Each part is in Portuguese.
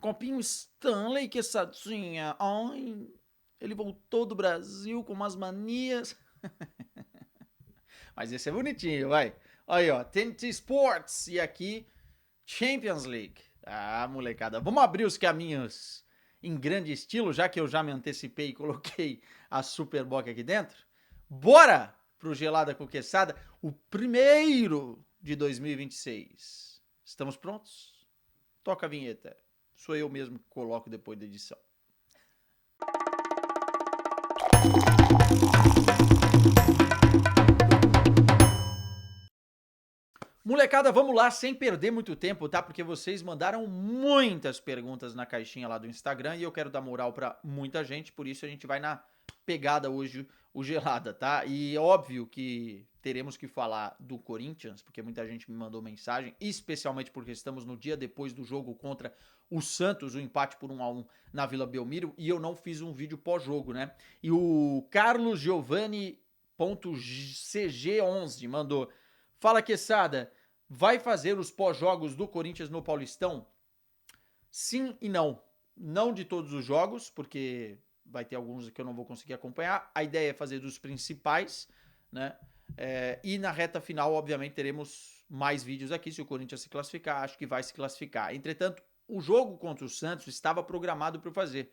Copinho Stanley, que sadinha. Ai, ele voltou do Brasil com umas manias. Mas esse é bonitinho, vai. Aí, ó, TNT Sports e aqui Champions League. Ah, molecada, vamos abrir os caminhos em grande estilo, já que eu já me antecipei e coloquei a Superboc aqui dentro. Bora pro Gelada Coqueçada, o primeiro de 2026. Estamos prontos? Toca a vinheta. Sou eu mesmo que coloco depois da edição. Molecada, vamos lá, sem perder muito tempo, tá? Porque vocês mandaram muitas perguntas na caixinha lá do Instagram e eu quero dar moral pra muita gente, por isso a gente vai na pegada hoje, o Gelada, tá? E óbvio que teremos que falar do Corinthians, porque muita gente me mandou mensagem, especialmente porque estamos no dia depois do jogo contra o Santos, o empate por 1-1 na Vila Belmiro, e eu não fiz um vídeo pós-jogo, né? E o Carlos Giovanni.cg11 mandou: Fala, Quesada, vai fazer os pós-jogos do Corinthians no Paulistão? Sim e não. Não de todos os jogos, porque vai ter alguns que eu não vou conseguir acompanhar. A ideia é fazer dos principais, né? E na reta final, obviamente, teremos mais vídeos aqui. Se o Corinthians se classificar, acho que vai se classificar. Entretanto, o jogo contra o Santos estava programado para eu fazer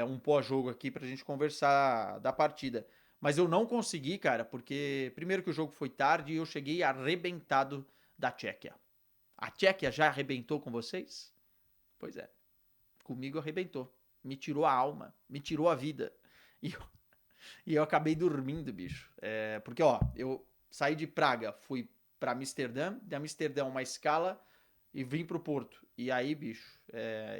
um pós-jogo aqui pra gente conversar da partida. Mas eu não consegui, cara, porque primeiro que o jogo foi tarde e eu cheguei arrebentado da Tchequia. A Tchequia já arrebentou com vocês? Pois é, comigo arrebentou. Me tirou a alma, me tirou a vida. E eu, e eu acabei dormindo, bicho. Porque, ó, eu saí de Praga, fui pra Amsterdã, de Amsterdã uma escala e vim pro Porto. E aí, bicho,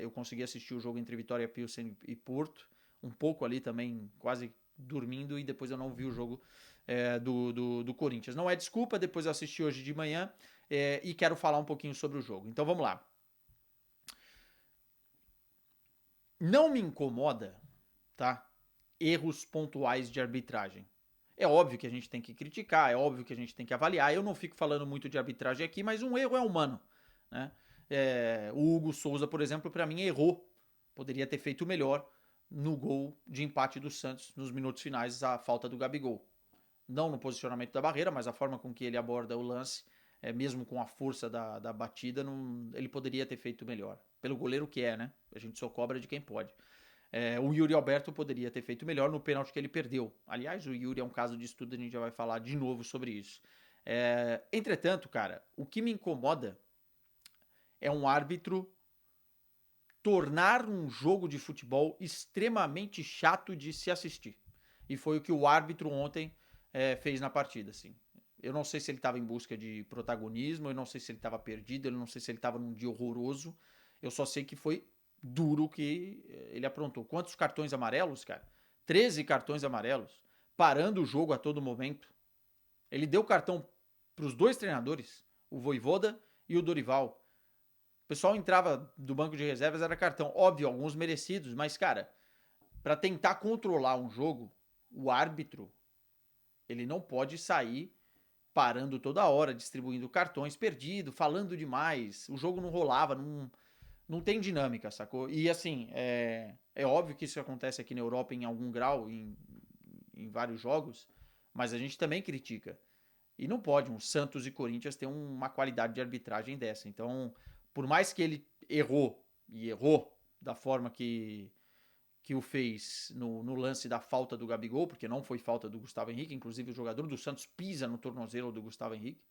eu consegui assistir o jogo entre Vitória Pilsen e Porto, um pouco ali também, quase dormindo, e depois eu não vi o jogo do Corinthians. Não é desculpa, depois eu assisti hoje de manhã e quero falar um pouquinho sobre o jogo. Então vamos lá. Não me incomoda, tá? Erros pontuais de arbitragem. É óbvio que a gente tem que criticar, é óbvio que a gente tem que avaliar. Eu não fico falando muito de arbitragem aqui, mas um erro é humano, né? O Hugo Souza, por exemplo, para mim errou. Poderia ter feito melhor no gol de empate do Santos nos minutos finais, a falta do Gabigol. Não no posicionamento da barreira, mas a forma com que ele aborda o lance, mesmo com a força da batida, ele poderia ter feito melhor. Pelo goleiro que é, né? A gente só cobra de quem pode. O Yuri Alberto poderia ter feito melhor no pênalti que ele perdeu. Aliás, o Yuri é um caso de estudo, a gente já vai falar de novo sobre isso. Entretanto, cara, o que me incomoda é um árbitro tornar um jogo de futebol extremamente chato de se assistir. E foi o que o árbitro ontem fez na partida, assim. Eu não sei se ele estava em busca de protagonismo, eu não sei se ele estava perdido, eu não sei se ele estava num dia horroroso. Eu só sei que foi duro que ele aprontou. Quantos cartões amarelos, cara? 13 cartões amarelos, parando o jogo a todo momento. Ele deu cartão para os dois treinadores, o Voivoda e o Dorival. O pessoal entrava do banco de reservas, era cartão. Óbvio, alguns merecidos, mas, cara, para tentar controlar um jogo, o árbitro, ele não pode sair parando toda hora, distribuindo cartões, perdido, falando demais. O jogo não rolava, não tem dinâmica, sacou? E assim, é óbvio que isso acontece aqui na Europa em algum grau, em vários jogos, mas a gente também critica. E não pode um Santos e Corinthians ter uma qualidade de arbitragem dessa. Então, por mais que ele errou, e errou da forma que o fez no lance da falta do Gabigol, porque não foi falta do Gustavo Henrique, inclusive o jogador do Santos pisa no tornozelo do Gustavo Henrique.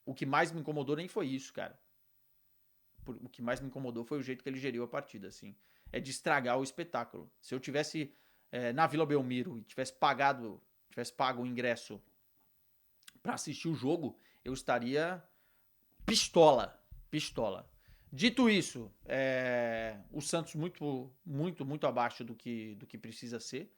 O que mais me incomodou nem foi isso, cara. O que mais me incomodou foi o jeito que ele geriu a partida, assim. É de estragar o espetáculo. Se eu tivesse na Vila Belmiro e tivesse pago o ingresso para assistir o jogo, eu estaria pistola, pistola. Dito isso, o Santos muito abaixo do que precisa ser.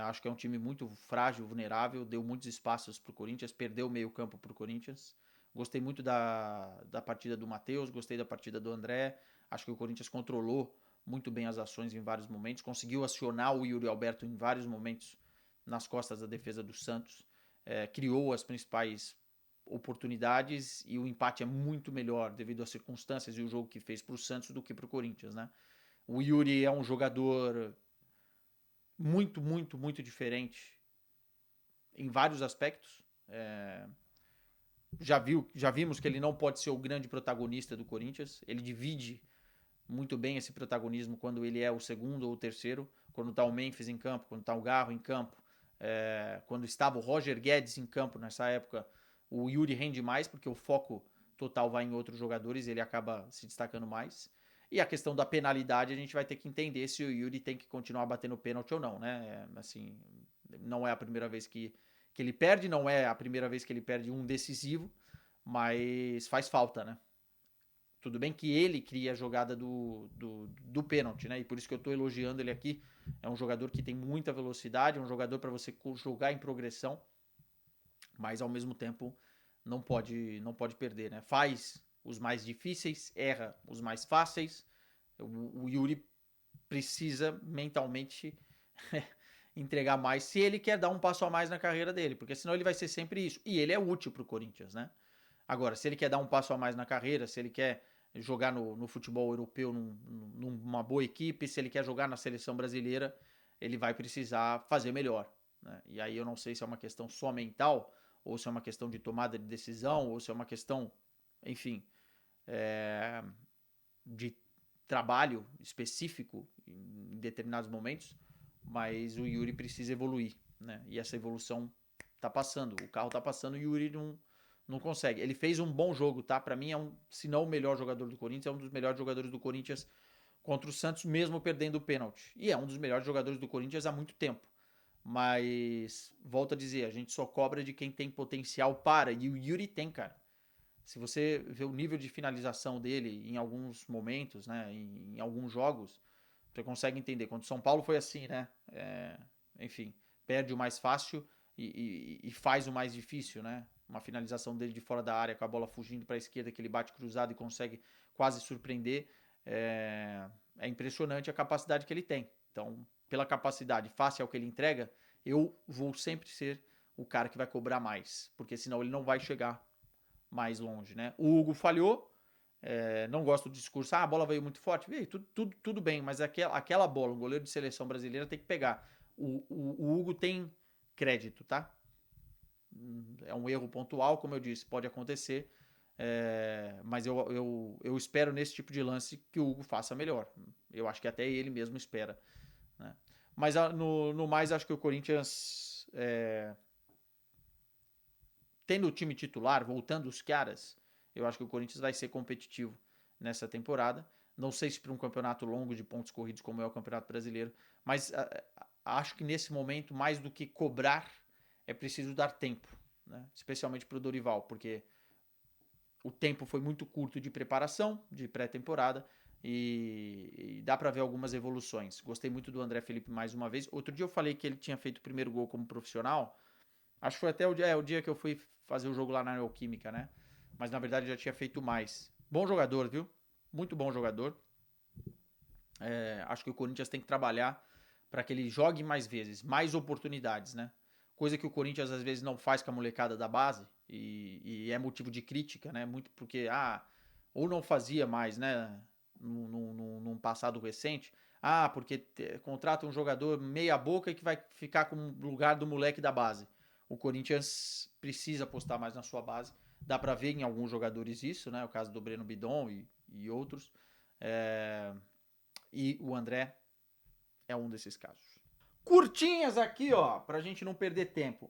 Acho que é um time muito frágil, vulnerável, deu muitos espaços pro Corinthians, perdeu o meio campo pro Corinthians. Gostei muito da partida do Matheus, gostei da partida do André. Acho que o Corinthians controlou muito bem as ações em vários momentos, conseguiu acionar o Yuri Alberto em vários momentos nas costas da defesa do Santos, criou as principais oportunidades e o empate é muito melhor devido às circunstâncias e o jogo que fez para o Santos do que para o Corinthians, né? O Yuri é um jogador muito, muito, muito diferente em vários aspectos. Já vimos que ele não pode ser o grande protagonista do Corinthians. Ele divide muito bem esse protagonismo quando ele é o segundo ou o terceiro. Quando está o Memphis em campo, quando está o Garro em campo. Quando estava o Roger Guedes em campo nessa época, o Yuri rende mais, porque o foco total vai em outros jogadores e ele acaba se destacando mais. E a questão da penalidade, a gente vai ter que entender se o Yuri tem que continuar batendo pênalti ou não, né? Assim, não é a primeira vez que ele perde, não é a primeira vez que ele perde um decisivo, mas faz falta, né? Tudo bem que ele cria a jogada do pênalti, né? E por isso que eu estou elogiando ele aqui. É um jogador que tem muita velocidade, é um jogador para você jogar em progressão, mas ao mesmo tempo não pode perder, né? Faz os mais difíceis, erra os mais fáceis. O Yuri precisa mentalmente entregar mais se ele quer dar um passo a mais na carreira dele, porque senão ele vai ser sempre isso. E ele é útil para o Corinthians, né? Agora, se ele quer dar um passo a mais na carreira, se ele quer jogar no futebol europeu numa boa equipe, se ele quer jogar na seleção brasileira, ele vai precisar fazer melhor, né? E aí eu não sei se é uma questão só mental, ou se é uma questão de tomada de decisão, ou se é uma questão, enfim, de trabalho específico em determinados momentos, mas o Yuri precisa evoluir, né? E essa evolução tá passando, o carro tá passando e o Yuri não consegue. Ele fez um bom jogo, tá? Para mim se não o melhor jogador do Corinthians, é um dos melhores jogadores do Corinthians contra o Santos, mesmo perdendo o pênalti. E é um dos melhores jogadores do Corinthians há muito tempo. Mas, volto a dizer, a gente só cobra de quem tem potencial para. E o Yuri tem, cara. Se você vê o nível de finalização dele em alguns momentos, né, em alguns jogos, você consegue entender. Quando o São Paulo foi assim, né? Enfim, perde o mais fácil e faz o mais difícil, né? Uma finalização dele de fora da área com a bola fugindo para a esquerda, que ele bate cruzado e consegue quase surpreender. É impressionante a capacidade que ele tem. Então, pela capacidade face ao que ele entrega, eu vou sempre ser o cara que vai cobrar mais, porque senão ele não vai chegar mais longe, né? O Hugo falhou, não gosto do discurso, a bola veio muito forte, veio, tudo bem, mas aquela bola, o goleiro de seleção brasileira tem que pegar. O Hugo tem crédito, tá? É um erro pontual, como eu disse, pode acontecer, mas eu espero nesse tipo de lance que o Hugo faça melhor. Eu acho que até ele mesmo espera, né? Mas no mais, acho que o Corinthians, tendo o time titular, voltando os caras, eu acho que o Corinthians vai ser competitivo nessa temporada. Não sei se para um campeonato longo de pontos corridos como é o Campeonato Brasileiro, mas acho que nesse momento, mais do que cobrar, é preciso dar tempo, né? Especialmente para o Dorival, porque o tempo foi muito curto de preparação, de pré-temporada, e dá para ver algumas evoluções. Gostei muito do André Felipe mais uma vez. Outro dia eu falei que ele tinha feito o primeiro gol como profissional. Acho que foi até o dia que eu fui fazer o jogo lá na Neoquímica, né? Mas na verdade já tinha feito mais. Bom jogador, viu? Muito bom jogador. Acho que o Corinthians tem que trabalhar para que ele jogue mais vezes, mais oportunidades, né? Coisa que o Corinthians às vezes não faz com a molecada da base e é motivo de crítica, né? Muito porque, ou não fazia mais, né? Num passado recente. Porque contrata um jogador meia boca e que vai ficar com o lugar do moleque da base. O Corinthians precisa apostar mais na sua base. Dá para ver em alguns jogadores isso, né? O caso do Breno Bidon e outros. E o André é um desses casos. Curtinhas aqui, ó, pra gente não perder tempo.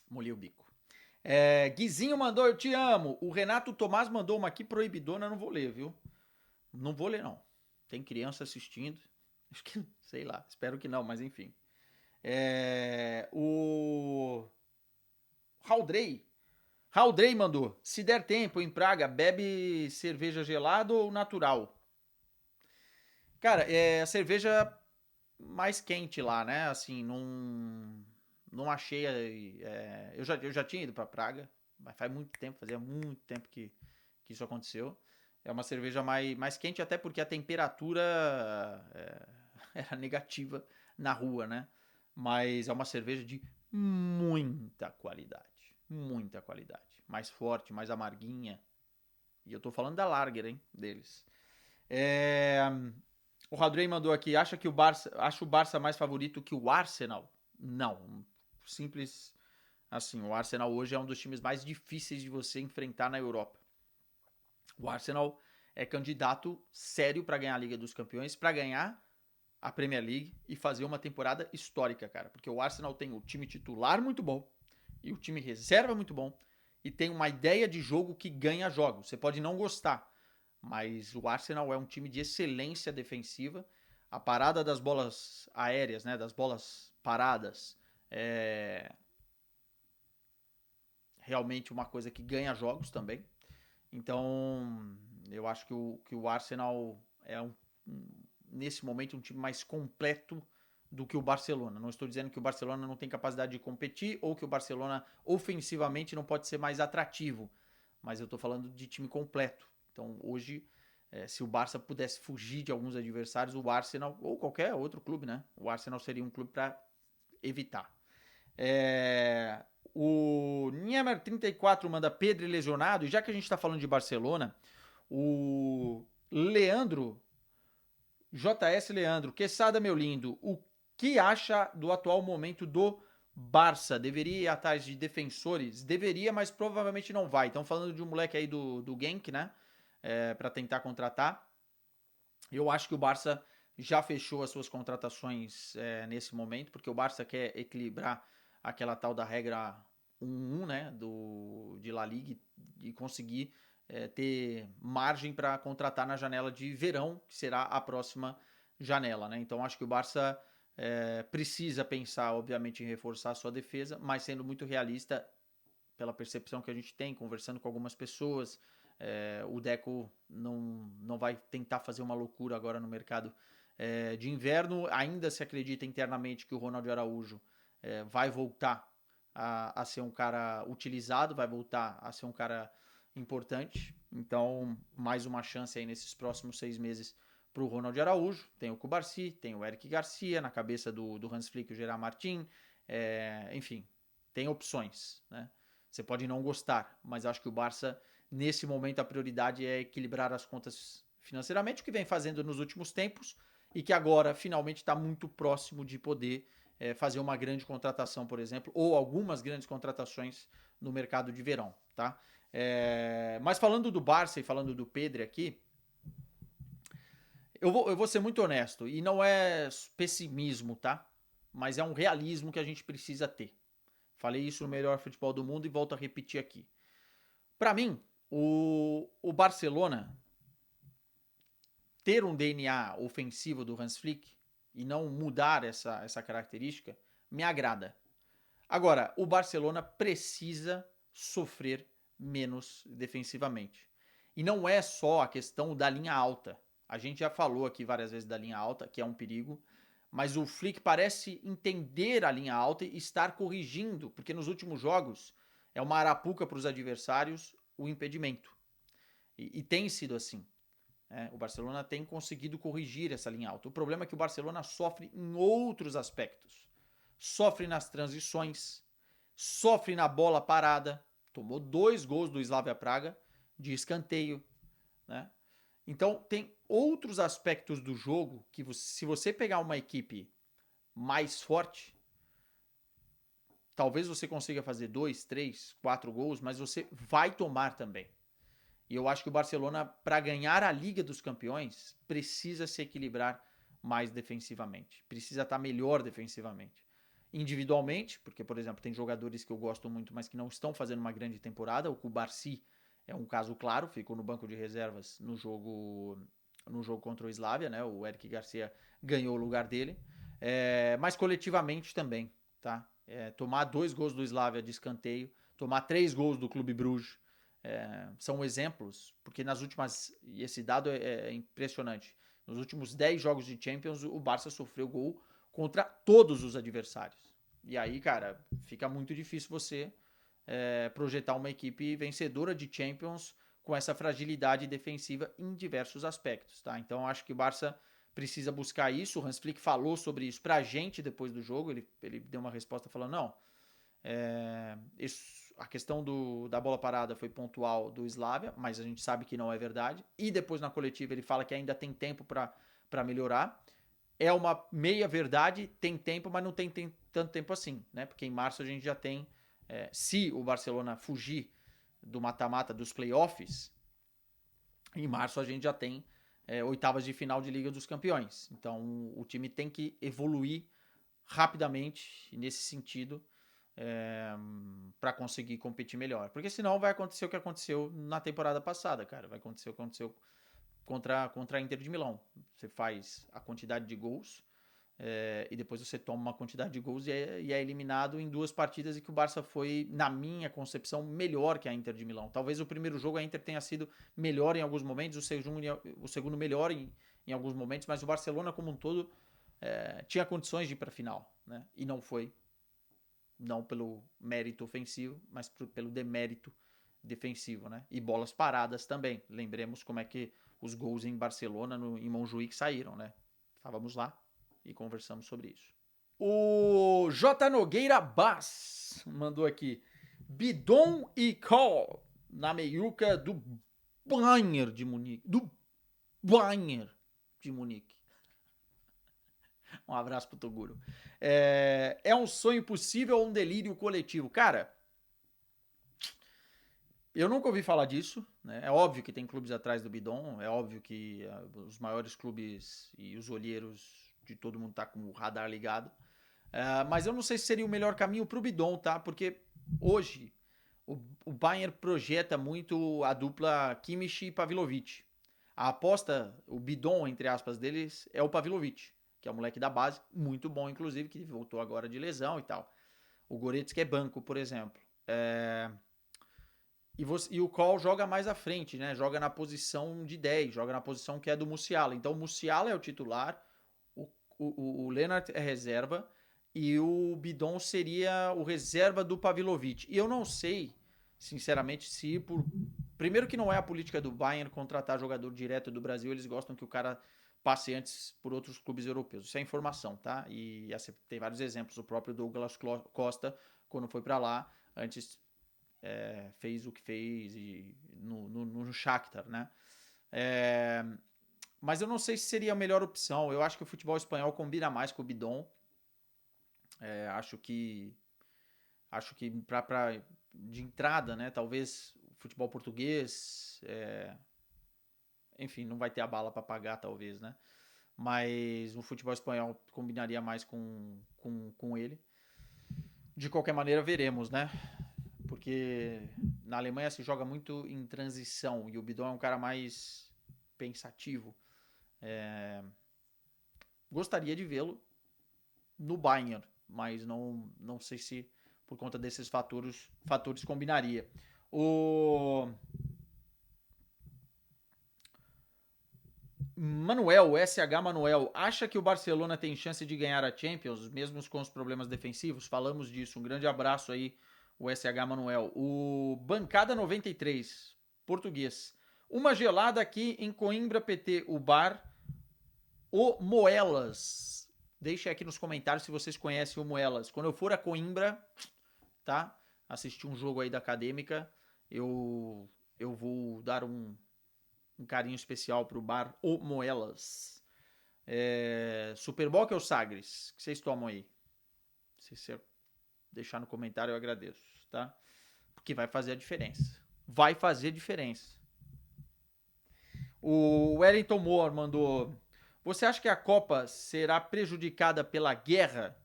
Molhei o bico. Guizinho mandou, eu te amo. O Renato Tomás mandou uma aqui proibidona, não vou ler, viu? Não vou ler, não. Tem criança assistindo. Acho que, sei lá, espero que não, mas enfim. O Raudrey mandou. Se der tempo em Praga, bebe cerveja gelada ou natural? Cara, a cerveja mais quente lá, né? Assim, não achei. Eu já tinha ido para Praga, mas faz muito tempo, fazia muito tempo que isso aconteceu. É uma cerveja mais quente, até porque a temperatura era negativa na rua, né? Mas é uma cerveja de muita muita qualidade. Muita qualidade. Mais forte, mais amarguinha. E eu tô falando da Larger, hein, deles. O Radrey mandou aqui, acha o Barça mais favorito que o Arsenal? Não. Simples assim, o Arsenal hoje é um dos times mais difíceis de você enfrentar na Europa. O Arsenal é candidato sério para ganhar a Liga dos Campeões, para ganhar a Premier League e fazer uma temporada histórica, cara. Porque o Arsenal tem o time titular muito bom e o time reserva muito bom e tem uma ideia de jogo que ganha jogos. Você pode não gostar, mas o Arsenal é um time de excelência defensiva. A parada das bolas aéreas, né, das bolas paradas, é realmente uma coisa que ganha jogos também. Então, eu acho que o Arsenal é nesse momento um time mais completo do que o Barcelona. Não estou dizendo que o Barcelona não tem capacidade de competir ou que o Barcelona ofensivamente não pode ser mais atrativo, mas eu estou falando de time completo. Então, hoje, se o Barça pudesse fugir de alguns adversários, o Arsenal, ou qualquer outro clube, né? O Arsenal seria um clube para evitar. O Niemer34 manda Pedro lesionado, e já que a gente está falando de Barcelona, o Leandro, JS Leandro, Quesada, meu lindo, o que acha do atual momento do Barça? Deveria ir atrás de defensores? Deveria, mas provavelmente não vai. Estão falando de um moleque aí do Genk, né? Para tentar contratar. Eu acho que o Barça já fechou as suas contratações nesse momento, porque o Barça quer equilibrar aquela tal da regra 1-1, né, de La Liga e conseguir ter margem para contratar na janela de verão, que será a próxima janela, né? Então acho que o Barça precisa pensar, obviamente, em reforçar a sua defesa, mas sendo muito realista, pela percepção que a gente tem, conversando com algumas pessoas, o Deco não vai tentar fazer uma loucura agora no mercado de inverno. Ainda se acredita internamente que o Ronald Araújo vai voltar a ser um cara utilizado, vai voltar a ser um cara importante. Então, mais uma chance aí nesses próximos 6 meses para o Ronald Araújo. Tem o Cubarsi, tem o Eric Garcia, na cabeça do Hans Flick, o Gerard Martin. Enfim, tem opções, né? Você pode não gostar, mas acho que o Barça, nesse momento, a prioridade é equilibrar as contas financeiramente, o que vem fazendo nos últimos tempos e que agora finalmente está muito próximo de poder fazer uma grande contratação, por exemplo, ou algumas grandes contratações no mercado de verão, tá? Mas falando do Barça e falando do Pedri aqui, eu vou ser muito honesto, e não é pessimismo, tá? Mas é um realismo que a gente precisa ter. Falei isso no melhor futebol do mundo e volto a repetir aqui. Para mim, o Barcelona ter um DNA ofensivo do Hans Flick e não mudar essa característica me agrada. Agora, o Barcelona precisa sofrer menos defensivamente. E não é só a questão da linha alta. A gente já falou aqui várias vezes da linha alta, que é um perigo, mas o Flick parece entender a linha alta e estar corrigindo, porque nos últimos jogos é uma arapuca para os adversários o impedimento. E tem sido assim. O Barcelona tem conseguido corrigir essa linha alta. O problema é que o Barcelona sofre em outros aspectos. Sofre nas transições, sofre na bola parada. Tomou 2 gols do Slavia Praga de escanteio, né? Então tem outros aspectos do jogo que se você pegar uma equipe mais forte, talvez você consiga fazer 2, 3, 4 gols, mas você vai tomar também. E eu acho que o Barcelona, para ganhar a Liga dos Campeões, precisa se equilibrar mais defensivamente. Precisa estar melhor defensivamente. Individualmente, porque, por exemplo, tem jogadores que eu gosto muito, mas que não estão fazendo uma grande temporada. O Cubarsi é um caso claro, ficou no banco de reservas no jogo contra o Slavia, né? O Eric Garcia ganhou o lugar dele. Mas coletivamente também, tá? Tomar 2 gols do Slavia de escanteio, tomar 3 gols do Clube Bruges, são exemplos, porque nas últimas, e esse dado é impressionante, nos últimos 10 jogos de Champions, o Barça sofreu gol contra todos os adversários. E aí, cara, fica muito difícil você projetar uma equipe vencedora de Champions com essa fragilidade defensiva em diversos aspectos, tá? Então, acho que o Barça precisa buscar isso. O Hans Flick falou sobre isso pra gente depois do jogo, ele deu uma resposta falando, não, a questão da bola parada foi pontual do Slavia, mas a gente sabe que não é verdade. E depois na coletiva ele fala que ainda tem tempo para melhorar. É uma meia verdade, tem tempo, mas não tem tanto tempo assim, né? Porque em março a gente já tem, se o Barcelona fugir do mata-mata dos playoffs, em março a gente já tem oitavas de final de Liga dos Campeões. Então o time tem que evoluir rapidamente nesse sentido para conseguir competir melhor. Porque senão vai acontecer o que aconteceu na temporada passada, cara. Vai acontecer o que aconteceu contra a Inter de Milão. Você faz a quantidade de gols e depois você toma uma quantidade de gols e é eliminado em 2 partidas, e que o Barça foi, na minha concepção, melhor que a Inter de Milão. Talvez o primeiro jogo a Inter tenha sido melhor em alguns momentos, o segundo melhor em alguns momentos, mas o Barcelona como um todo tinha condições de ir para a final, né? E não foi. Não pelo mérito ofensivo, mas pelo demérito defensivo, né? E bolas paradas também. Lembremos como é que os gols em Barcelona, em Montjuic, saíram, né? Estávamos lá e conversamos sobre isso. O J. Nogueira Bass mandou aqui: Bidon e Call na meiuca do Bayern de Munique. Do Bayern de Munique. Um abraço pro Toguro. É um sonho possível ou um delírio coletivo? Cara, eu nunca ouvi falar disso, né? É óbvio que tem clubes atrás do Bidon, é óbvio que os maiores clubes e os olheiros de todo mundo tá com o radar ligado. Mas eu não sei se seria o melhor caminho pro Bidon, tá? Porque hoje o Bayern projeta muito a dupla Kimmich e Pavlovic. A aposta, o Bidon, entre aspas, deles é o Pavlovic, que é um moleque da base, muito bom, inclusive, que voltou agora de lesão e tal. O Goretzka é banco, por exemplo. E o Cole joga mais à frente, né? Joga na posição de 10, joga na posição que é do Musiala. Então o Musiala é o titular, o Lennart é reserva e o Bidon seria o reserva do Pavlovic. E eu não sei, sinceramente, se por... Primeiro que não é a política do Bayern contratar jogador direto do Brasil, eles gostam que o cara passe antes por outros clubes europeus. Isso é informação, tá? E tem vários exemplos. O próprio Douglas Costa, quando foi para lá, antes fez o que fez no Shakhtar, né? Mas eu não sei se seria a melhor opção. Eu acho que o futebol espanhol combina mais com o Bidon. Acho que de entrada, né? Talvez o futebol português, enfim, não vai ter a bala para pagar, talvez, né? Mas o futebol espanhol combinaria mais com ele. De qualquer maneira, veremos, né? Porque na Alemanha se joga muito em transição e o Bidon é um cara mais pensativo. Gostaria de vê-lo no Bayern, mas não sei se por conta desses fatores combinaria. O Manuel, SH Manuel, acha que o Barcelona tem chance de ganhar a Champions, mesmo com os problemas defensivos? Falamos disso. Um grande abraço aí, o SH Manuel. O Bancada 93, português. Uma gelada aqui em Coimbra, PT, o bar O Moelas. Deixe aqui nos comentários se vocês conhecem o Moelas. Quando eu for a Coimbra, tá? Assistir um jogo aí da Acadêmica, eu vou dar um carinho especial pro bar O Moelas. Superboc ou Sagres? O que vocês tomam aí? Se você deixar no comentário, eu agradeço, tá? Porque vai fazer a diferença. Vai fazer diferença. O Wellington Moore mandou: você acha que a Copa será prejudicada pela guerra?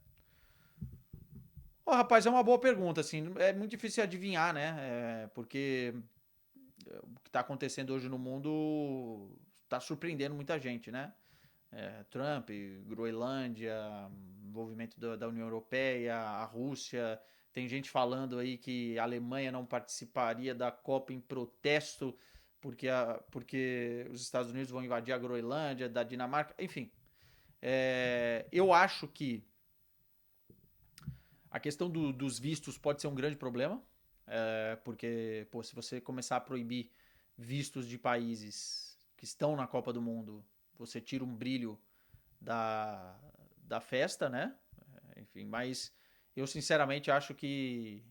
Rapaz, é uma boa pergunta, assim. É muito difícil adivinhar, né? Porque o que está acontecendo hoje no mundo está surpreendendo muita gente, né? Trump, Groenlândia, envolvimento da União Europeia, a Rússia. Tem gente falando aí que a Alemanha não participaria da Copa em protesto porque os Estados Unidos vão invadir a Groenlândia, da Dinamarca, enfim. Eu acho que a questão dos vistos pode ser um grande problema, porque se você começar a proibir vistos de países que estão na Copa do Mundo, você tira um brilho da festa, né? Enfim, mas eu sinceramente acho que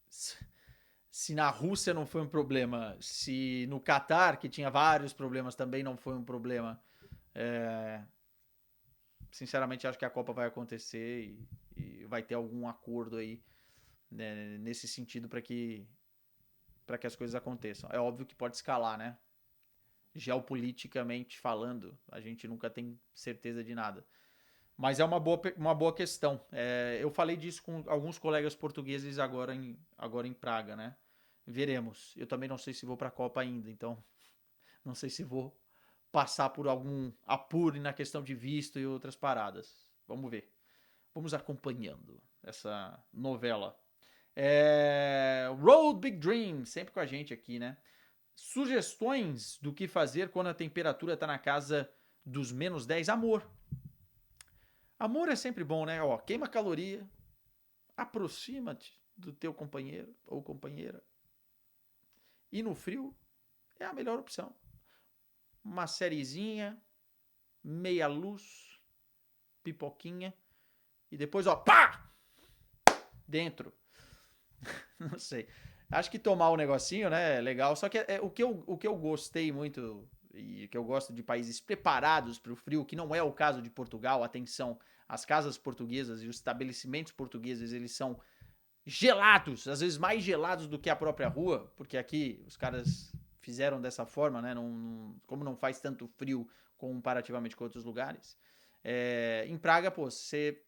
se na Rússia não foi um problema, se no Catar, que tinha vários problemas, também não foi um problema, é, sinceramente acho que a Copa vai acontecer e vai ter algum acordo aí, né, nesse sentido para que as coisas aconteçam. É óbvio que pode escalar, né? Geopoliticamente falando, a gente nunca tem certeza de nada. Mas é uma boa questão. Eu falei disso com alguns colegas portugueses agora em Praga, né? Veremos. Eu também não sei se vou para a Copa ainda, então não sei se vou passar por algum apuro na questão de visto e outras paradas. Vamos ver. Vamos acompanhando essa novela. Road Big Dream, sempre com a gente aqui, né? Sugestões do que fazer quando a temperatura está na casa dos -10. Amor. Amor é sempre bom, né? Ó, queima caloria, aproxima-te do teu companheiro ou companheira. E no frio é a melhor opção. Uma sériezinha, meia luz, pipoquinha e depois, ó, pá! Dentro. Não sei. Acho que tomar um negocinho, né, é legal. Só que o que eu gostei muito e que eu gosto de países preparados para o frio, que não é o caso de Portugal. Atenção, as casas portuguesas e os estabelecimentos portugueses, eles são gelados, às vezes mais gelados do que a própria rua, porque aqui os caras fizeram dessa forma, né? Como não faz tanto frio comparativamente com outros lugares. Em Praga, pô, você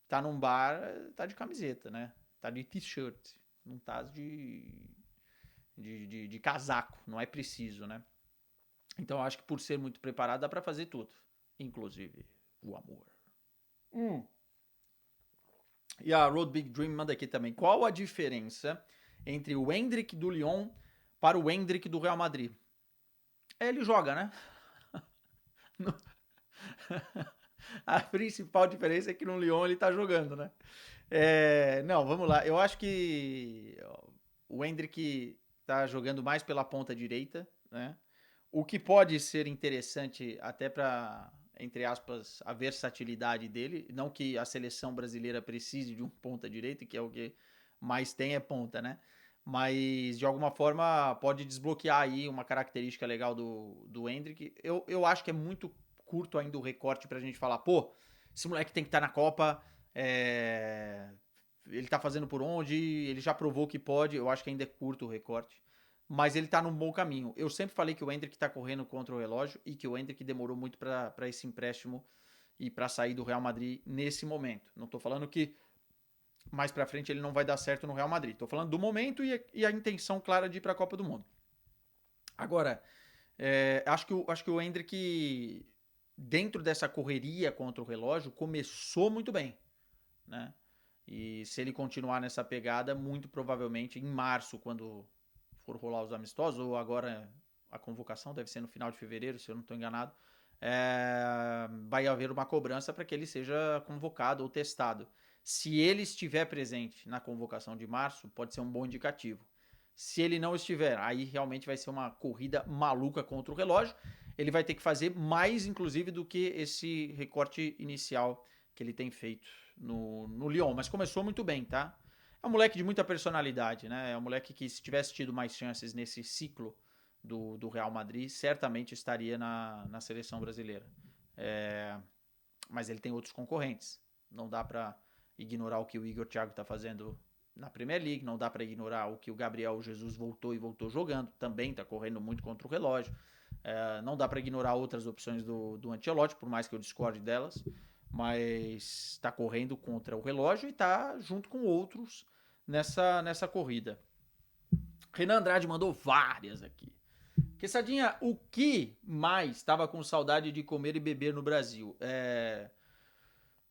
tá num bar, tá de camiseta, né? Tá de t-shirt, não tá de casaco, não é preciso, né? Então eu acho que por ser muito preparado dá pra fazer tudo, inclusive o amor. E a Road Big Dream manda aqui também. Qual a diferença entre o Endrick do Lyon para o Endrick do Real Madrid? Ele joga, né? A principal diferença é que no Lyon ele tá jogando, né? Não, vamos lá. Eu acho que o Endrick tá jogando mais pela ponta direita, né? O que pode ser interessante até para, entre aspas, a versatilidade dele. Não que a seleção brasileira precise de um ponta direita, que é o que mais tem é ponta, né? Mas de alguma forma pode desbloquear aí uma característica legal do Endrick. Eu acho que é muito curto ainda o recorte pra gente falar, pô, esse moleque tem que estar na Copa, ele tá fazendo por onde, ele já provou que pode, eu acho que ainda é curto o recorte, mas ele tá num bom caminho. Eu sempre falei que o Endrick tá correndo contra o relógio e que o Endrick demorou muito para esse empréstimo e para sair do Real Madrid nesse momento. Não tô falando que mais para frente ele não vai dar certo no Real Madrid. Tô falando do momento e a intenção clara de ir para a Copa do Mundo. Agora, acho que o Endrick, dentro dessa correria contra o relógio, começou muito bem, né? E se ele continuar nessa pegada, muito provavelmente em março, quando for rolar os amistosos, ou agora a convocação deve ser no final de fevereiro, se eu não estou enganado, vai haver uma cobrança para que ele seja convocado ou testado. Se ele estiver presente na convocação de março, pode ser um bom indicativo. Se ele não estiver, aí realmente vai ser uma corrida maluca contra o relógio. Ele vai ter que fazer mais, inclusive, do que esse recorte inicial que ele tem feito no Lyon. Mas começou muito bem, tá? É um moleque de muita personalidade, né? É um moleque que, se tivesse tido mais chances nesse ciclo do Real Madrid, certamente estaria na seleção brasileira. Mas ele tem outros concorrentes. Não dá para ignorar o que o Igor Thiago está fazendo na Premier League, não dá para ignorar o que o Gabriel Jesus voltou jogando, também está correndo muito contra o relógio. Não dá para ignorar outras opções do Ancelotti, por mais que eu discorde delas, mas está correndo contra o relógio e está junto com outros nessa corrida. Renan Andrade mandou várias aqui. Quesadinha, o que mais estava com saudade de comer e beber no Brasil?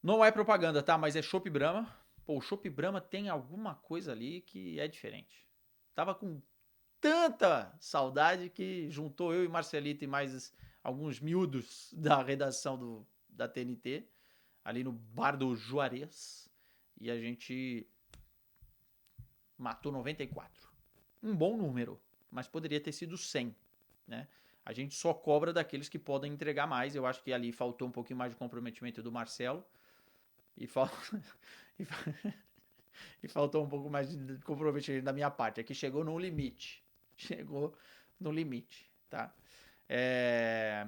Não é propaganda, tá? Mas é Chopp Brahma. Pô, o Chopp Brahma tem alguma coisa ali que é diferente. Tava com tanta saudade que juntou eu e Marcelito e mais alguns miúdos da redação da TNT, ali no bar do Juarez, e a gente matou 94. Um bom número, mas poderia ter sido 100, né? A gente só cobra daqueles que podem entregar mais. Eu acho que ali faltou um pouquinho mais de comprometimento do Marcelo. E falta. E faltou um pouco mais de comprometimento da minha parte. Aqui chegou no limite. Chegou no limite, tá? É...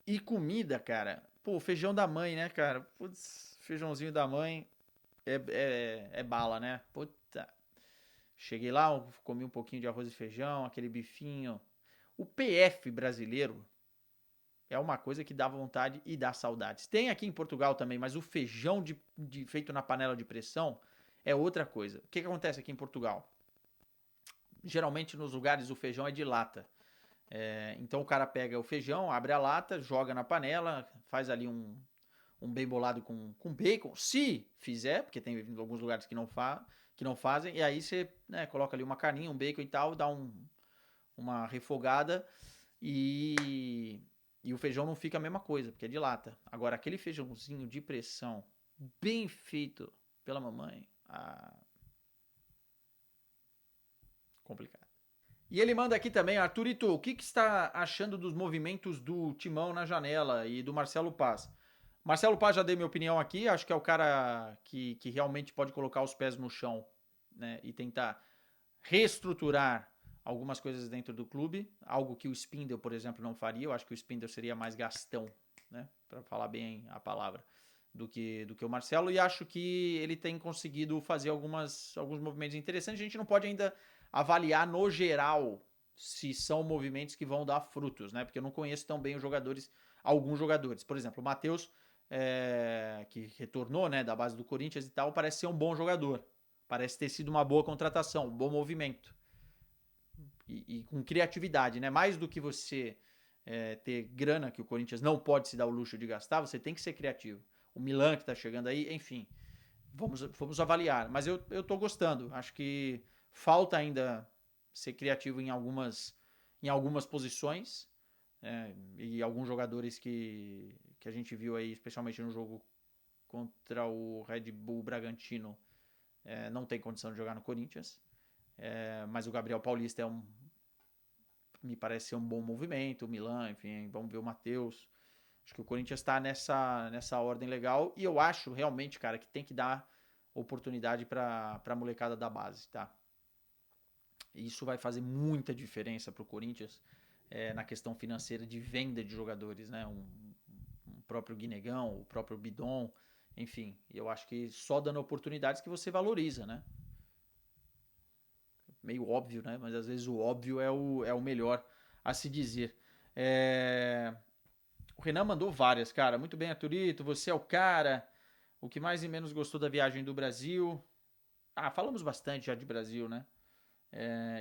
E comida, cara. Pô, feijão da mãe, né, cara? Putz, feijãozinho da mãe é bala, né? Puta. Cheguei lá, comi um pouquinho de arroz e feijão, aquele bifinho. O PF brasileiro é uma coisa que dá vontade e dá saudades. Tem aqui em Portugal também, mas o feijão feito na panela de pressão é outra coisa. O que acontece aqui em Portugal? Geralmente nos lugares o feijão é de lata. Então o cara pega o feijão, abre a lata, joga na panela, faz ali um bem bolado com bacon, se fizer, porque tem alguns lugares que não fazem, e aí você, né, coloca ali uma carninha, um bacon e tal, dá uma refogada e, e o feijão não fica a mesma coisa, porque é de lata. Agora, aquele feijãozinho de pressão, bem feito pela mamãe, complicado. E ele manda aqui também, Arthurito, o que está achando dos movimentos do Timão na janela e do Marcelo Paz? Marcelo Paz, já dei minha opinião aqui, acho que é o cara que realmente pode colocar os pés no chão, né, e tentar reestruturar algumas coisas dentro do clube, algo que o Spindle, por exemplo, não faria. Eu acho que o Spindle seria mais gastão, né, para falar bem a palavra, do que o Marcelo, e acho que ele tem conseguido fazer alguns movimentos interessantes. A gente não pode ainda avaliar no geral se são movimentos que vão dar frutos, né? Porque eu não conheço tão bem alguns jogadores. Por exemplo, o Matheus, que retornou, né, da base do Corinthians e tal, parece ser um bom jogador. Parece ter sido uma boa contratação, um bom movimento. E com criatividade, né? Mais do que você ter grana, que o Corinthians não pode se dar o luxo de gastar, você tem que ser criativo. O Milan que tá chegando aí, enfim. Vamos avaliar. Mas eu tô gostando. Acho que falta ainda ser criativo em algumas posições. E alguns jogadores que a gente viu aí, especialmente no jogo contra o Red Bull Bragantino, não tem condição de jogar no Corinthians. Mas o Gabriel Paulista me parece ser um bom movimento. O Milan, enfim, vamos ver o Matheus. Acho que o Corinthians está nessa ordem legal. E eu acho realmente, cara, que tem que dar oportunidade para a molecada da base, tá? E isso vai fazer muita diferença para o Corinthians na questão financeira de venda de jogadores, né? Um próprio Guinegão, o próprio Bidon, enfim. Eu acho que só dando oportunidades que você valoriza, né? Meio óbvio, né? Mas às vezes o óbvio é o melhor a se dizer. O Renan mandou várias, cara. Muito bem, Arthurito, você é o cara. O que mais e menos gostou da viagem do Brasil? Falamos bastante já de Brasil, né?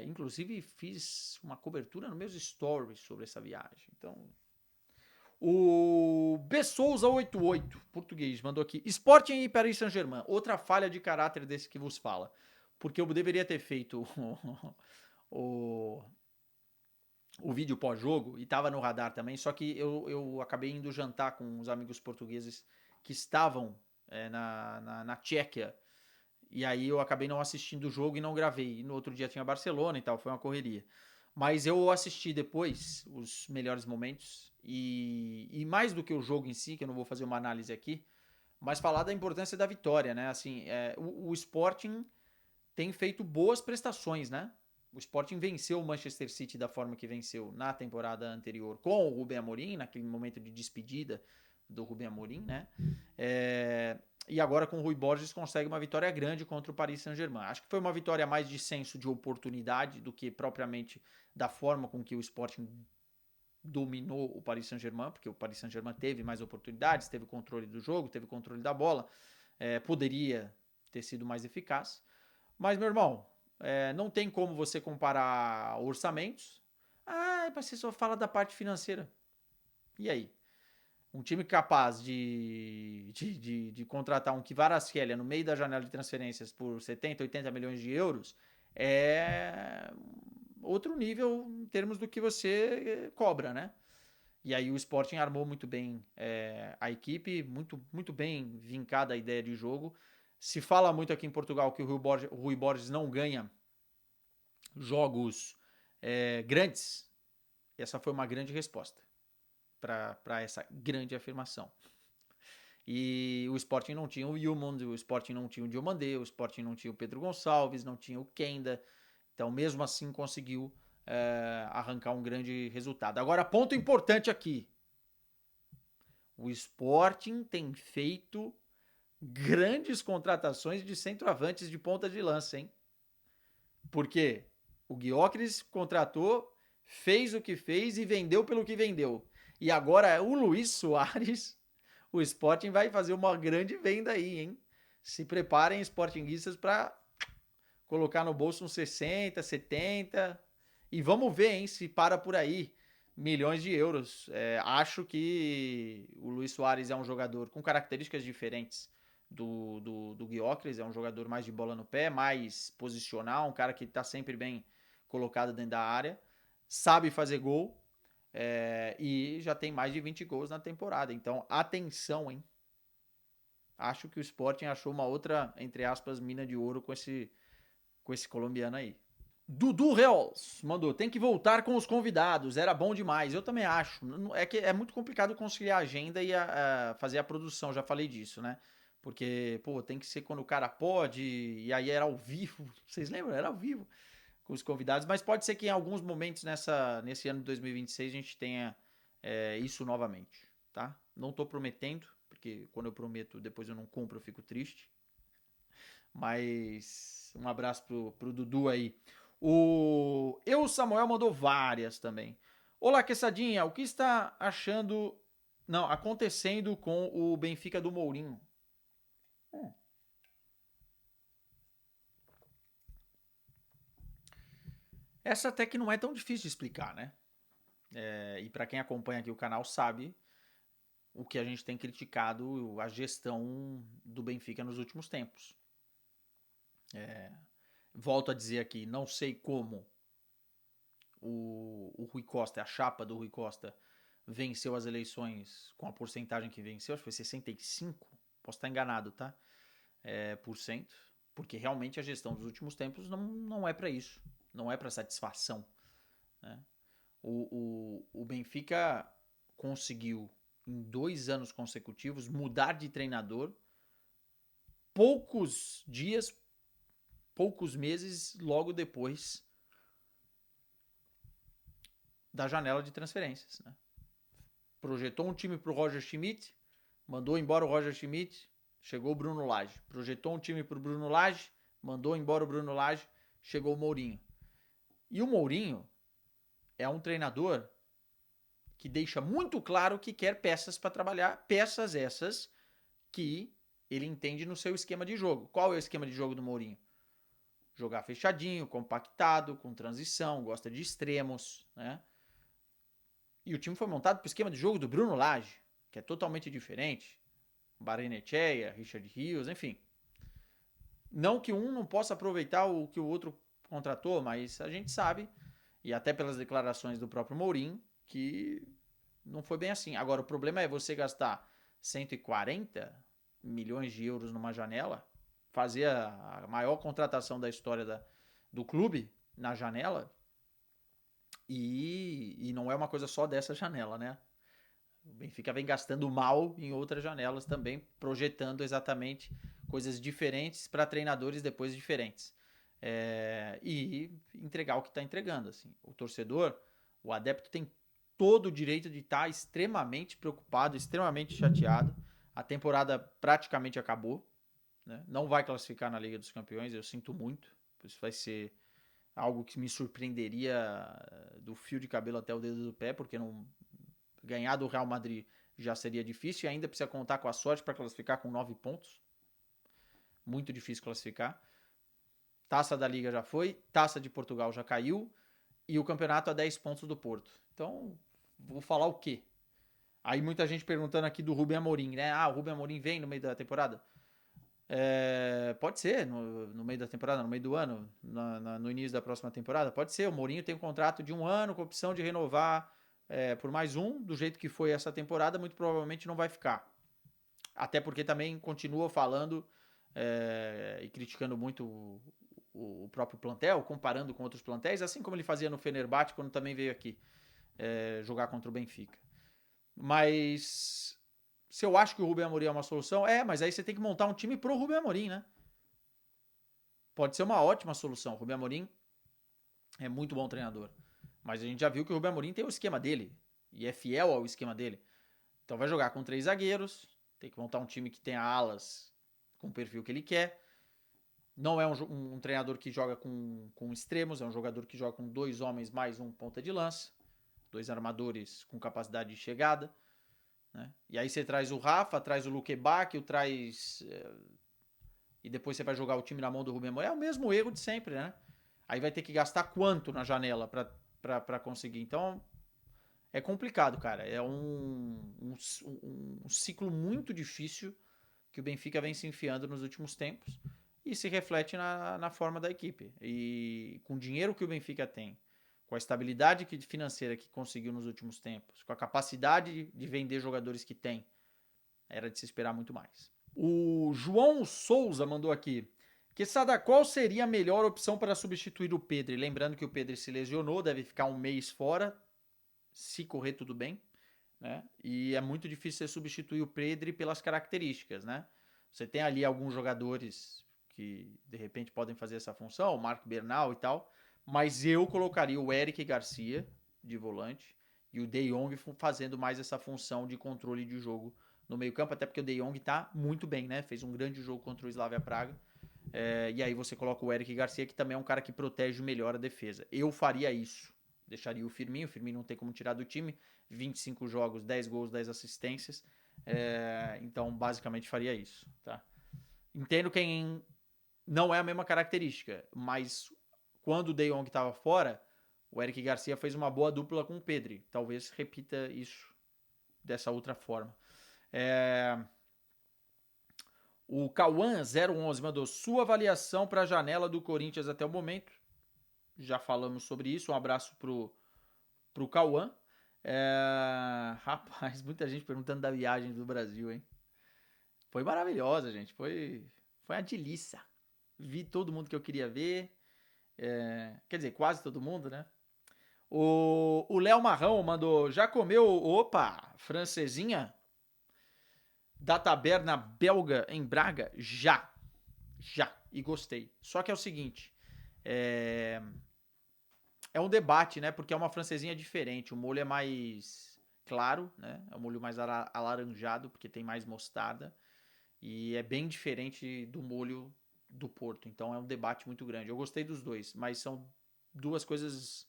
Inclusive fiz uma cobertura nos meus stories sobre essa viagem. Então, o B Souza 88, português, mandou aqui. Sporting e Paris Saint-Germain. Outra falha de caráter desse que vos fala. Porque eu deveria ter feito o, o vídeo pós-jogo e tava no radar também, só que eu acabei indo jantar com os amigos portugueses que estavam na Tchequia, e aí eu acabei não assistindo o jogo e não gravei. E no outro dia tinha Barcelona e tal, foi uma correria. Mas eu assisti depois os melhores momentos e mais do que o jogo em si, que eu não vou fazer uma análise aqui, mas falar da importância da vitória, né? Assim, o Sporting tem feito boas prestações, né? O Sporting venceu o Manchester City da forma que venceu na temporada anterior com o Rubem Amorim, naquele momento de despedida do Rubem Amorim, né? E agora com o Rui Borges consegue uma vitória grande contra o Paris Saint-Germain. Acho que foi uma vitória mais de senso de oportunidade do que propriamente da forma com que o Sporting dominou o Paris Saint-Germain, porque o Paris Saint-Germain teve mais oportunidades, teve controle do jogo, teve controle da bola, poderia ter sido mais eficaz. Mas, meu irmão, não tem como você comparar orçamentos. Mas você só fala da parte financeira. E aí? Um time capaz de contratar um Kvaratskhelia no meio da janela de transferências por 70, 80 milhões de euros é outro nível em termos do que você cobra, né? E aí o Sporting armou muito bem a equipe, muito, muito bem vincada a ideia de jogo. Se fala muito aqui em Portugal que o Rui Borges não ganha jogos grandes. Essa foi uma grande resposta para essa grande afirmação. E o Sporting não tinha o Yulmond, o Sporting não tinha o Diomandé, o Sporting não tinha o Pedro Gonçalves, não tinha o Kenda. Então, mesmo assim, conseguiu arrancar um grande resultado. Agora, ponto importante aqui. O Sporting tem feito grandes contratações de centroavantes de ponta de lança, hein? Porque o Gyökeres contratou, fez o que fez e vendeu pelo que vendeu. E agora o Luis Soares, o Sporting vai fazer uma grande venda aí, hein? Se preparem, sportinguistas, para colocar no bolso uns 60, 70. E vamos ver, hein, se para por aí. Milhões de euros. Acho que o Luis Soares é um jogador com características diferentes do Gyökeres. É um jogador mais de bola no pé, mais posicional, um cara que está sempre bem colocado dentro da área, sabe fazer gol e já tem mais de 20 gols na temporada. Então, atenção, hein? Acho que o Sporting achou uma outra, entre aspas, mina de ouro com esse colombiano aí. Dudu Reals mandou, tem que voltar com os convidados, era bom demais. Eu também acho. É que é muito complicado conciliar a agenda e fazer a produção, já falei disso, né? Porque, pô, tem que ser quando o cara pode, e aí era ao vivo. Vocês lembram? Era ao vivo com os convidados, mas pode ser que em alguns momentos nesse ano de 2026 a gente tenha isso novamente, tá? Não tô prometendo, porque quando eu prometo depois eu não cumpro, eu fico triste. Mas um abraço pro Dudu aí. O Samuel mandou várias também. Olá, Quesadinha, o que está achando... Não, acontecendo com o Benfica do Mourinho? Essa até que não é tão difícil de explicar, né? E para quem acompanha aqui o canal sabe o que a gente tem criticado a gestão do Benfica nos últimos tempos. Volto a dizer aqui, não sei como o Rui Costa, a chapa do Rui Costa, venceu as eleições com a porcentagem que venceu, acho que foi 65%, posso estar enganado, tá? Por cento, porque realmente a gestão dos últimos tempos não é para isso, não é para satisfação. Né? O Benfica conseguiu, em 2 anos consecutivos, mudar de treinador poucos dias, poucos meses logo depois da janela de transferências. Né? Projetou um time para o Roger Schmidt, mandou embora o Roger Schmidt, chegou o Bruno Lage. Projetou um time para o Bruno Lage, mandou embora o Bruno Lage, chegou o Mourinho. E o Mourinho é um treinador que deixa muito claro que quer peças para trabalhar, peças essas que ele entende no seu esquema de jogo. Qual é o esquema de jogo do Mourinho? Jogar fechadinho, compactado, com transição, gosta de extremos, né? E o time foi montado para o esquema de jogo do Bruno Lage, que é totalmente diferente. Barrenechea, Richard Rios, enfim. Não que um não possa aproveitar o que o outro contratou, mas a gente sabe, e até pelas declarações do próprio Mourinho, que não foi bem assim. Agora, o problema é você gastar 140 milhões de euros numa janela, fazer a maior contratação da história do clube na janela, e não é uma coisa só dessa janela, né? O Benfica vem gastando mal em outras janelas também, projetando exatamente coisas diferentes para treinadores depois diferentes. E entregar o que está entregando. Assim. O torcedor, o adepto tem todo o direito de estar extremamente preocupado, extremamente chateado. A temporada praticamente acabou. Né? Não vai classificar na Liga dos Campeões, eu sinto muito. Isso vai ser algo que me surpreenderia do fio de cabelo até o dedo do pé, porque não, ganhar do Real Madrid já seria difícil e ainda precisa contar com a sorte para classificar com 9 pontos. Muito difícil classificar. Taça da Liga já foi, Taça de Portugal já caiu e o campeonato a 10 pontos do Porto. Então, vou falar o quê? Aí muita gente perguntando aqui do Rubem Amorim, né? O Rubem Amorim vem no meio da temporada? Pode ser, no meio da temporada, no meio do ano, no início da próxima temporada, pode ser. O Mourinho tem um contrato de 1 ano com opção de renovar por mais um, do jeito que foi essa temporada, muito provavelmente não vai ficar. Até porque também continua falando e criticando muito o próprio plantel, comparando com outros plantéis, assim como ele fazia no Fenerbahçe quando também veio aqui jogar contra o Benfica. Mas Se eu acho que o Rubem Amorim é uma solução, mas aí você tem que montar um time pro Rubem Amorim, né? Pode ser uma ótima solução. O Rubem Amorim é muito bom treinador. Mas a gente já viu que o Rubem Amorim tem o esquema dele. E é fiel ao esquema dele. Então vai jogar com 3 zagueiros. Tem que montar um time que tenha alas com o perfil que ele quer. Não é um treinador que joga com extremos. É um jogador que joga com 2 homens mais um ponta de lança. 2 armadores com capacidade de chegada. Né? E aí você traz o Rafa, traz o Luque Bacchio, traz... e depois você vai jogar o time na mão do Rubem Amorim. É o mesmo erro de sempre, né? Aí vai ter que gastar quanto na janela para conseguir. Então, é complicado, cara. É um ciclo muito difícil que o Benfica vem se enfiando nos últimos tempos e se reflete na forma da equipe. E com o dinheiro que o Benfica tem, com a estabilidade financeira que conseguiu nos últimos tempos, com a capacidade de vender jogadores que tem, era de se esperar muito mais. O João Souza mandou aqui. Quesada, qual seria a melhor opção para substituir o Pedri? Lembrando que o Pedri se lesionou, deve ficar um mês fora, se correr tudo bem, né? E é muito difícil você substituir o Pedri pelas características, né? Você tem ali alguns jogadores que de repente podem fazer essa função, o Marco Bernal e tal, mas eu colocaria o Eric Garcia de volante e o De Jong fazendo mais essa função de controle de jogo no meio-campo, até porque o De Jong tá muito bem, né? Fez um grande jogo contra o Slavia Praga. E aí você coloca o Eric Garcia, que também é um cara que protege melhor a defesa. Eu faria isso. Deixaria o Firmino não tem como tirar do time. 25 jogos, 10 gols, 10 assistências. Então, basicamente, faria isso. Tá? Entendo quem não é a mesma característica, mas quando o De Jong estava fora, o Eric Garcia fez uma boa dupla com o Pedri. Talvez repita isso dessa outra forma. O Cauã011 mandou sua avaliação para a janela do Corinthians até o momento. Já falamos sobre isso. Um abraço pro Cauã. Rapaz, muita gente perguntando da viagem do Brasil, hein? Foi maravilhosa, gente. Foi uma delícia. Vi todo mundo que eu queria ver. Quer dizer, quase todo mundo, né? O Léo Marrão mandou: já comeu, opa, francesinha? Da taberna belga em Braga? Já. E gostei. Só que é o seguinte: é um debate, né? Porque é uma francesinha diferente. O molho é mais claro, né? É um molho mais alaranjado, porque tem mais mostarda. E é bem diferente do molho do Porto. Então é um debate muito grande. Eu gostei dos dois, mas são duas coisas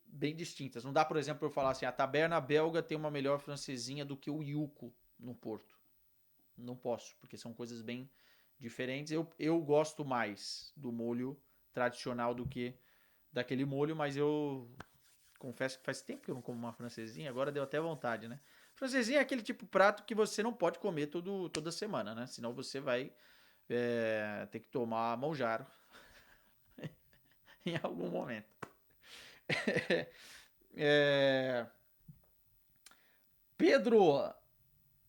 bem distintas. Não dá, por exemplo, eu falar assim: a taberna belga tem uma melhor francesinha do que o Yuco no Porto. Não posso, porque são coisas bem diferentes. Eu gosto mais do molho tradicional do que daquele molho, mas eu confesso que faz tempo que eu não como uma francesinha, agora deu até vontade, né? Francesinha é aquele tipo de prato que você não pode comer toda semana, né? Senão você vai ter que tomar Monjaro em algum momento. Pedro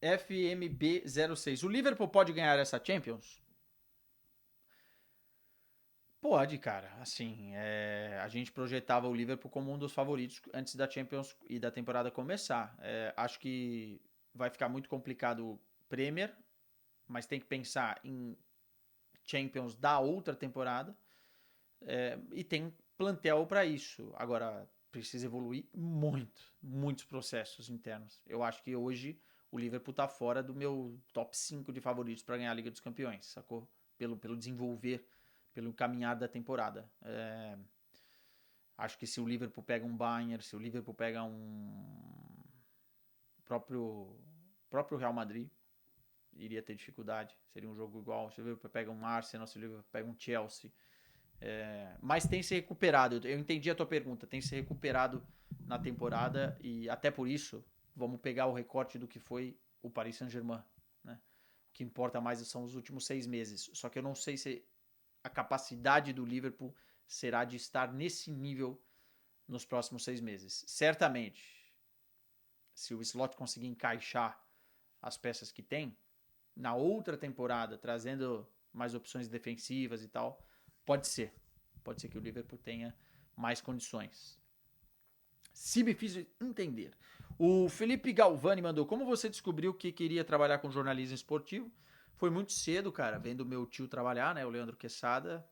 FMB06. O Liverpool pode ganhar essa Champions? Pode, cara. Assim, a gente projetava o Liverpool como um dos favoritos antes da Champions e da temporada começar. Acho que vai ficar muito complicado o Premier, mas tem que pensar em Champions da outra temporada. E tem plantel para isso. Agora, precisa evoluir muitos processos internos. Eu acho que hoje o Liverpool tá fora do meu top 5 de favoritos para ganhar a Liga dos Campeões, sacou? Pelo desenvolver, pelo caminhar da temporada. Acho que se o Liverpool pega um Bayern, se o Liverpool pega um próprio Real Madrid, iria ter dificuldade. Seria um jogo igual. Se o Liverpool pega um Arsenal, se o Liverpool pega um Chelsea. Mas tem se recuperado. Eu entendi a tua pergunta. Tem se recuperado na temporada e até por isso vamos pegar o recorte do que foi o Paris Saint-Germain. Né? O que importa mais são os últimos 6 meses. Só que eu não sei se a capacidade do Liverpool será de estar nesse nível nos próximos 6 meses. Certamente, se o Slot conseguir encaixar as peças que tem, na outra temporada, trazendo mais opções defensivas e tal, pode ser que o Liverpool tenha mais condições. Se me fiz entender. O Felipe Galvani mandou: como você descobriu que queria trabalhar com jornalismo esportivo? Foi muito cedo, cara, vendo meu tio trabalhar, né? O Leandro Quesada.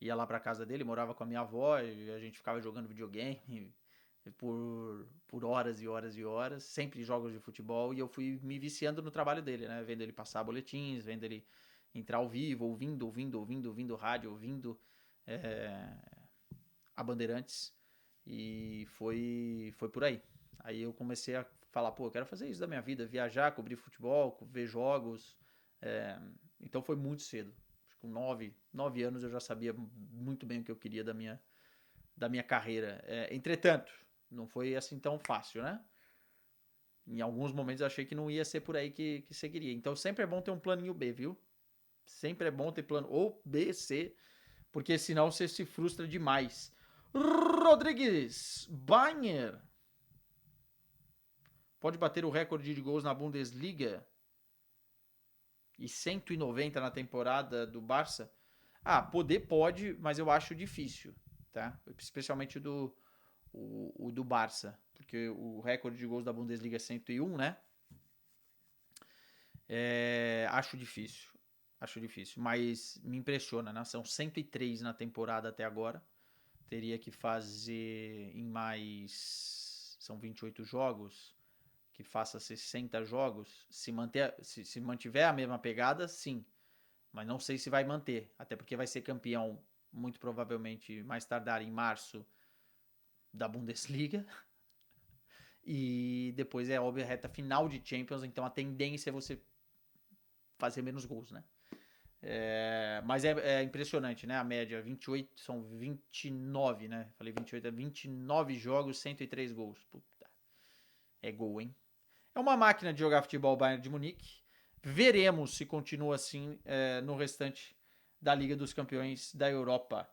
Ia lá pra casa dele, morava com a minha avó e a gente ficava jogando videogame por horas e horas e horas, sempre jogos de futebol, e eu fui me viciando no trabalho dele, né? Vendo ele passar boletins, vendo ele entrar ao vivo, ouvindo rádio, ouvindo é, a Bandeirantes. E foi por aí. Aí eu comecei a falar, pô, eu quero fazer isso da minha vida, viajar, cobrir futebol, ver jogos. É, então foi muito cedo. Com 9 anos eu já sabia muito bem o que eu queria da minha carreira. Entretanto, não foi assim tão fácil, né? Em alguns momentos eu achei que não ia ser por aí que seguiria. Então sempre é bom ter um planinho B, viu? Sempre é bom ter plano ou B, C, porque senão você se frustra demais. Rodrigues, Bayern pode bater o recorde de gols na Bundesliga e 190 na temporada do Barça? Ah, poder pode, mas eu acho difícil, tá? Especialmente o do Barça, porque o recorde de gols da Bundesliga é 101, né? Acho difícil, mas me impressiona, né? São 103 na temporada até agora. Teria que fazer em mais. São 28 jogos, que faça 60 jogos. Se mantiver a mesma pegada, sim. Mas não sei se vai manter. Até porque vai ser campeão, muito provavelmente, mais tardar em março da Bundesliga. E depois é óbvio a reta final de Champions, então a tendência é você fazer menos gols, né? Mas é impressionante, né? A média, 28, são 29, né? Falei 28, 29 jogos, 103 gols. Puta, é gol, hein? É uma máquina de jogar futebol o Bayern de Munique. Veremos se continua assim no restante da Liga dos Campeões da Europa.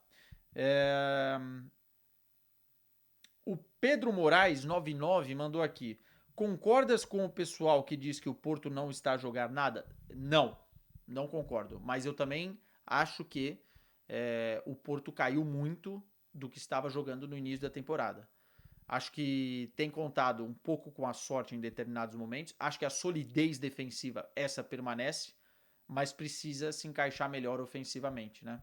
O Pedro Moraes, 99, mandou aqui. Concordas com o pessoal que diz que o Porto não está a jogar nada? Não, não concordo. Mas eu também acho que o Porto caiu muito do que estava jogando no início da temporada. Acho que tem contado um pouco com a sorte em determinados momentos. Acho que a solidez defensiva, essa permanece, mas precisa se encaixar melhor ofensivamente, né?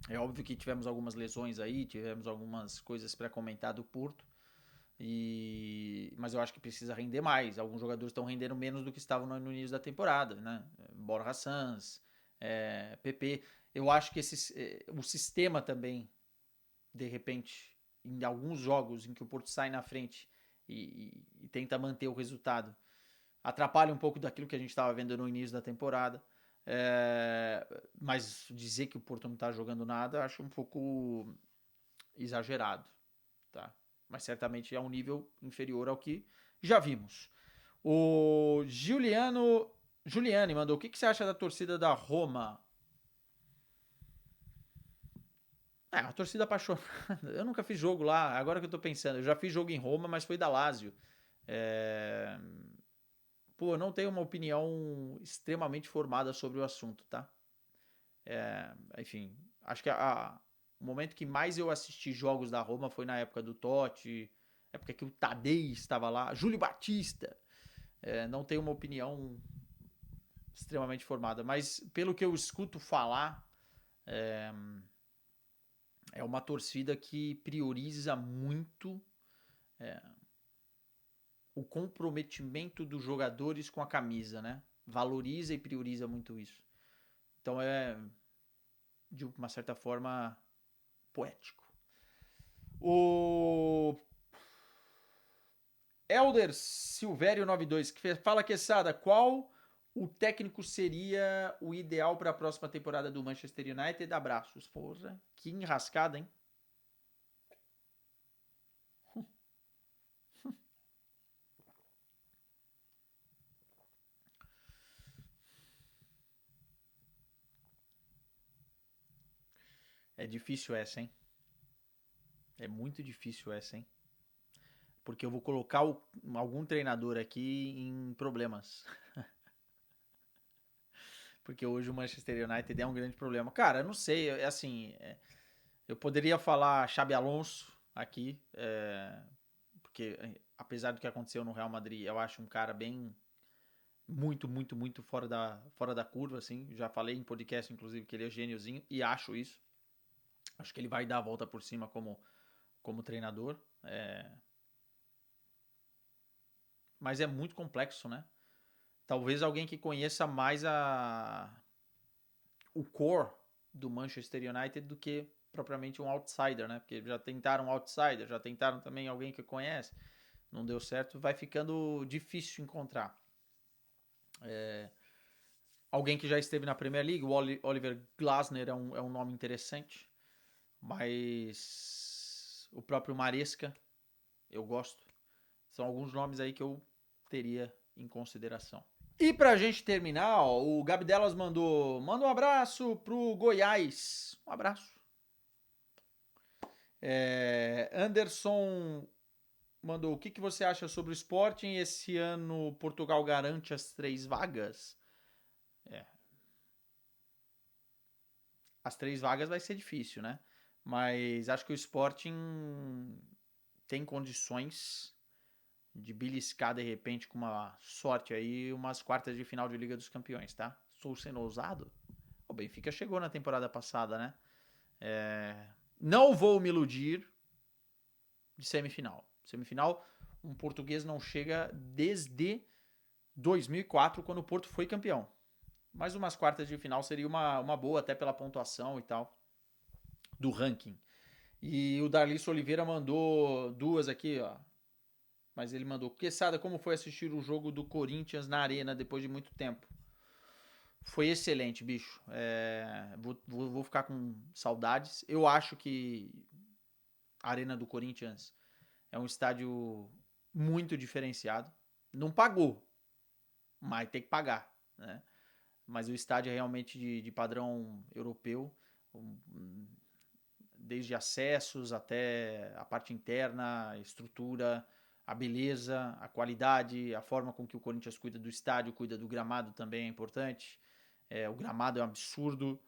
É óbvio que tivemos algumas lesões aí, tivemos algumas coisas para comentar do Porto, mas eu acho que precisa render mais. Alguns jogadores estão rendendo menos do que estavam no início da temporada, né? Borja Sans, PP. Eu acho que o sistema também, de repente, em alguns jogos em que o Porto sai na frente e tenta manter o resultado, atrapalha um pouco daquilo que a gente estava vendo no início da temporada. Mas dizer que o Porto não está jogando nada, acho um pouco exagerado, tá? Mas certamente é um nível inferior ao que já vimos. O Giuliani mandou: o que você acha da torcida da Roma? A torcida apaixonada. Eu nunca fiz jogo lá, agora que eu tô pensando. Eu já fiz jogo em Roma, mas foi da Lazio. Pô, eu não tenho uma opinião extremamente formada sobre o assunto, tá? Enfim, acho que o momento que mais eu assisti jogos da Roma foi na época do Totti, época que o Tadei estava lá, Júlio Batista. Não tenho uma opinião extremamente formada, mas pelo que eu escuto falar, é uma torcida que prioriza muito o comprometimento dos jogadores com a camisa, né? Valoriza e prioriza muito isso. Então de uma certa forma, poético. O Elder Silvério 92 que fala que qual o técnico seria o ideal para a próxima temporada do Manchester United? Abraços. Porra, que enrascada, hein? É difícil essa, hein? É muito difícil essa, hein? Porque eu vou colocar algum treinador aqui em problemas. Porque hoje o Manchester United é um grande problema. Cara, eu não sei, eu poderia falar Xabi Alonso, aqui, porque apesar do que aconteceu no Real Madrid, eu acho um cara bem muito, muito, muito fora da curva, assim. Já falei em podcast, inclusive, que ele é gêniozinho e acho isso. Acho que ele vai dar a volta por cima como treinador. Mas é muito complexo, né? Talvez alguém que conheça mais o core do Manchester United do que propriamente um outsider, né? Porque já tentaram um outsider, já tentaram também alguém que conhece, não deu certo, vai ficando difícil encontrar. Alguém que já esteve na Premier League, o Oliver Glasner é um nome interessante, mas o próprio Maresca eu gosto. São alguns nomes aí que eu teria em consideração. E pra gente terminar, ó, o Gabi Delas manda um abraço pro Goiás. Um abraço. Anderson mandou: o que você acha sobre o Sporting? Esse ano Portugal garante as 3 vagas? As 3 vagas vai ser difícil, né? Mas acho que o Sporting tem condições de beliscar de repente com uma sorte aí umas quartas de final de Liga dos Campeões, tá? Estou sendo ousado? O Benfica chegou na temporada passada, né? Não vou me iludir de semifinal. Semifinal, um português não chega desde 2004, quando o Porto foi campeão. Mas umas quartas de final seria uma boa, até pela pontuação e tal, do ranking. E o Darlis Oliveira mandou 2 aqui, ó. Mas ele mandou: Quesada, como foi assistir o jogo do Corinthians na Arena depois de muito tempo? Foi excelente, bicho. Vou ficar com saudades. Eu acho que a Arena do Corinthians é um estádio muito diferenciado. Não pagou, mas tem que pagar, né? Mas o estádio é realmente de padrão europeu, desde acessos até a parte interna, a estrutura, a beleza, a qualidade, a forma com que o Corinthians cuida do estádio, cuida do gramado também é importante. O gramado é um absurdo.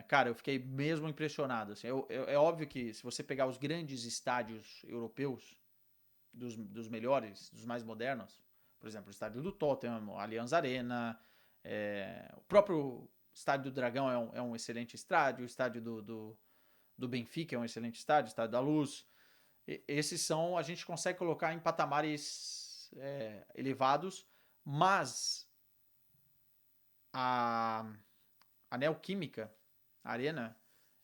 Cara, eu fiquei mesmo impressionado. Assim, é óbvio que se você pegar os grandes estádios europeus, dos melhores, dos mais modernos, por exemplo, o estádio do Tottenham, a Allianz Arena, o próprio estádio do Dragão é um excelente estádio, o estádio do Benfica é um excelente estádio, o estádio da Luz. Esses são, a gente consegue colocar em patamares elevados, mas a Neoquímica Arena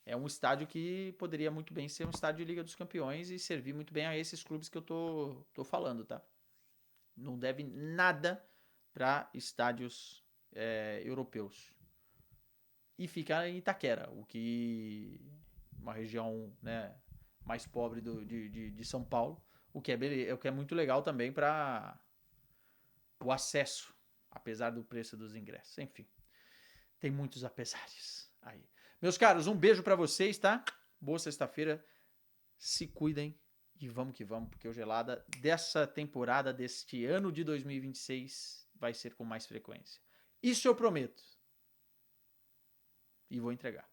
é um estádio que poderia muito bem ser um estádio de Liga dos Campeões e servir muito bem a esses clubes que eu tô falando, tá? Não deve nada para estádios europeus. E fica em Itaquera, o que uma região, né, mais pobre de São Paulo, o que é muito legal também para o acesso, apesar do preço dos ingressos. Enfim, tem muitos apesares aí. Meus caros, um beijo para vocês, tá? Boa sexta-feira. Se cuidem e vamos que vamos, porque o Gelada dessa temporada, deste ano de 2026, vai ser com mais frequência. Isso eu prometo. E vou entregar.